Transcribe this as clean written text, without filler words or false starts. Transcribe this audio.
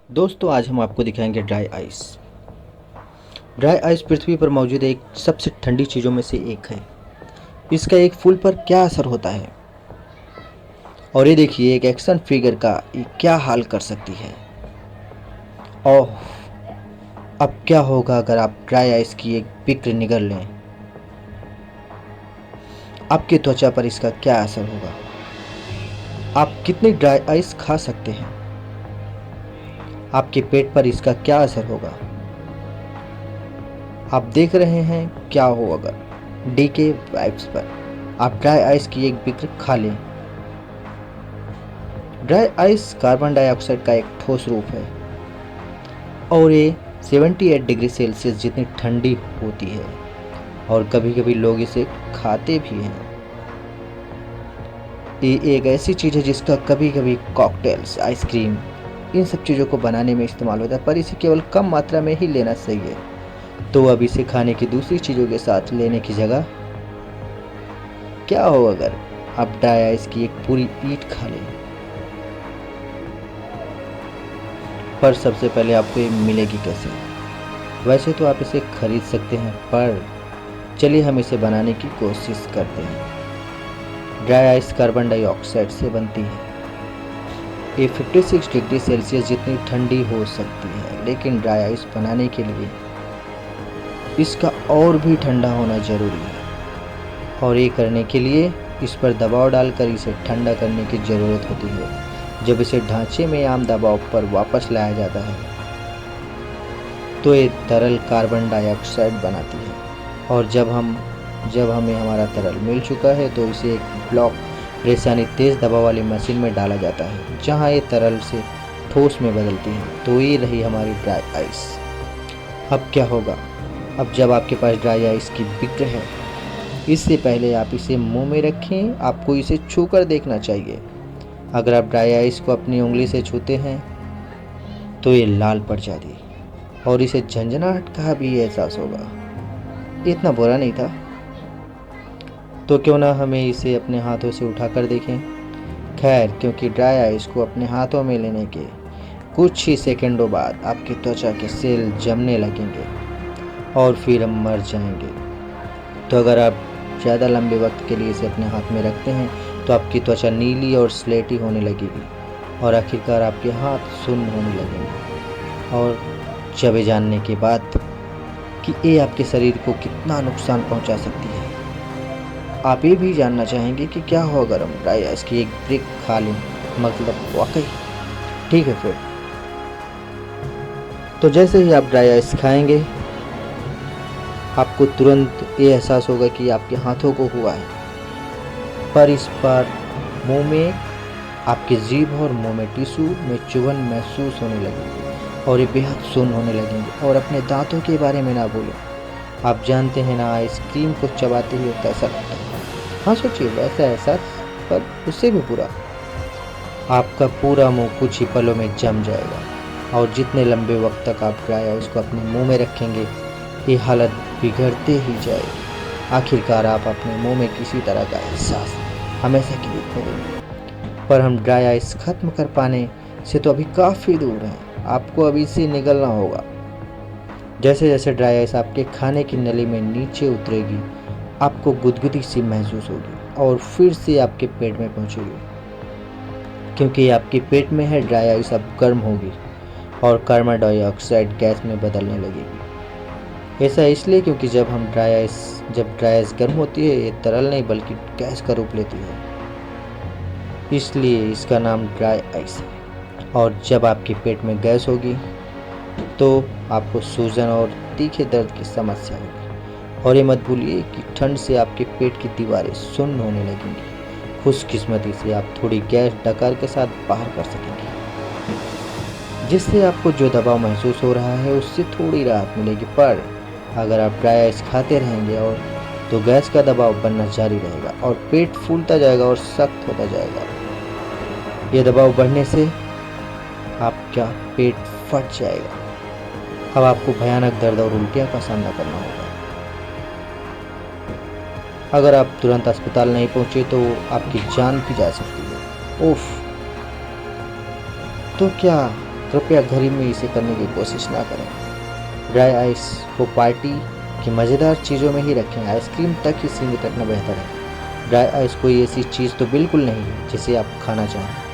दोस्तों आज हम आपको दिखाएंगे ड्राई आइस। ड्राई आइस पृथ्वी पर मौजूद एक सबसे ठंडी चीज़ों में से एक है। इसका एक फूल पर क्या असर होता है और ये देखिए एक एक्शन फिगर का ये क्या हाल कर सकती है। ओह, अब क्या होगा अगर आप ड्राई आइस की एक पिक्र निगल लें। आपकी त्वचा पर इसका क्या असर होगा। आप कितनी ड्राई आइस खा सकते हैं। आपके पेट पर इसका क्या असर होगा। आप देख रहे हैं क्या हो अगर डीके वाइब्स पर आप ड्राई आइस की एक बिक्र खा लें। ड्राई आइस कार्बन डाइऑक्साइड का एक ठोस रूप है और ये 78 डिग्री सेल्सियस जितनी ठंडी होती है और कभी कभी लोग इसे खाते भी हैं। ये एक ऐसी चीज़ है जिसका कभी कभी कॉकटेल्स, आइसक्रीम, इन सब चीज़ों को बनाने में इस्तेमाल होता है, पर इसे केवल कम मात्रा में ही लेना सही है। तो अब इसे खाने की दूसरी चीज़ों के साथ लेने की जगह क्या हो अगर आप ड्राई आइस की एक पूरी ईंट खा लें। पर सबसे पहले आपको ये मिलेगी कैसे। वैसे तो आप इसे खरीद सकते हैं, पर चलिए हम इसे बनाने की कोशिश करते हैं। ड्राई आइस कार्बन डाइऑक्साइड से बनती है। ये 56 डिग्री सेल्सियस जितनी ठंडी हो सकती है, लेकिन ड्राई आइस बनाने के लिए इसका और भी ठंडा होना ज़रूरी है और ये करने के लिए इस पर दबाव डालकर इसे ठंडा करने की ज़रूरत होती है। जब इसे ढांचे में आम दबाव पर वापस लाया जाता है तो ये तरल कार्बन डाइऑक्साइड बनाती है और जब हमें हमारा तरल मिल चुका है तो इसे एक ब्लॉक प्रेस यानी तेज़ दबाव वाली मशीन में डाला जाता है, जहां ये तरल से ठोस में बदलती है। तो ये रही हमारी ड्राई आइस। अब क्या होगा। अब जब आपके पास ड्राई आइस की बिक्र है, इससे पहले आप इसे मुंह में रखें। आपको इसे छूकर देखना चाहिए। अगर आप ड्राई आइस को अपनी उंगली से छूते हैं तो ये लाल पड़ जाती है और इसे झंझनाहट का भी एहसास होगा। इतना बुरा नहीं था। तो क्यों ना हमें इसे अपने हाथों से उठाकर देखें। खैर, क्योंकि ड्राई आइस को अपने हाथों में लेने के कुछ ही सेकंडों बाद आपकी त्वचा के सेल जमने लगेंगे और फिर हम मर जाएंगे। तो अगर आप ज़्यादा लंबे वक्त के लिए इसे अपने हाथ में रखते हैं तो आपकी त्वचा नीली और स्लेटी होने लगेगी और आखिरकार आपके हाथ सुन्न होने लगेंगे। और जब ये जानने के बाद कि ये आपके शरीर को कितना नुकसान पहुंचा सकती है, आप ये भी जानना चाहेंगे कि क्या हो अगर हम ड्राई आइस की एक ब्रेक खा लें। मतलब वाकई ठीक है। फिर तो जैसे ही आप ड्राई आइस खाएंगे आपको तुरंत ये एहसास होगा कि आपके हाथों को हुआ है, पर इस बार मुंह में आपके जीभ और मुंह में टिश्यू में चुभन महसूस होने लगेगी और ये बेहद सुन्न होने लगेंगे। और अपने दांतों के बारे में ना भूलें। आप जानते हैं ना, आइसक्रीम को चबाते हुए कैसा लगता है। हाँ, सोचिए वैसा एहसास, पर उससे भी बुरा। आपका पूरा मुंह कुछ ही पलों में जम जाएगा और जितने लंबे वक्त तक आप ड्राई आइस को अपने मुंह में रखेंगे ये हालत बिगड़ते ही जाएगी। आखिरकार आप अपने मुंह में किसी तरह का एहसास हमेशा के लिए खो देंगे। पर हम ड्राई आइस खत्म कर पाने से तो अभी काफ़ी दूर हैं। आपको अभी से निकलना होगा। जैसे जैसे ड्राई आइस आपके खाने की नली में नीचे उतरेगी आपको गुदगुदी सी महसूस होगी और फिर से आपके पेट में पहुंचेगी। क्योंकि आपके पेट में है, ड्राई आइस अब गर्म होगी और कार्बन डाइऑक्साइड गैस में बदलने लगेगी। ऐसा इसलिए क्योंकि जब ड्राई आइस गर्म होती है ये तरल नहीं बल्कि गैस का रूप लेती है, इसलिए इसका नाम ड्राई आइस है। और जब आपके पेट में गैस होगी तो आपको सूजन और तीखे दर्द की समस्या होगी। और ये मत भूलिए कि ठंड से आपके पेट की दीवारें सुन्न होने लगेंगी। खुशकिस्मती से आप थोड़ी गैस डकार के साथ बाहर कर सकेंगे, जिससे आपको जो दबाव महसूस हो रहा है उससे थोड़ी राहत मिलेगी। पर अगर आप ड्राई आइस खाते रहेंगे और तो गैस का दबाव बनना जारी रहेगा और पेट फूलता जाएगा और सख्त होता जाएगा। ये दबाव बढ़ने से आपका पेट फट जाएगा। अब आपको भयानक दर्द और उल्टियाँ का सामना करना होगा। अगर आप तुरंत अस्पताल नहीं पहुंचे तो आपकी जान भी जा सकती है। उफ, तो क्या कृपया घर ही में इसे करने की कोशिश ना करें। ड्राई आइस को पार्टी की मज़ेदार चीज़ों में ही रखें, आइसक्रीम तक ही सीमित रखना बेहतर है। ड्राई आइस कोई ऐसी चीज़ तो बिल्कुल नहीं है जिसे आप खाना चाहें।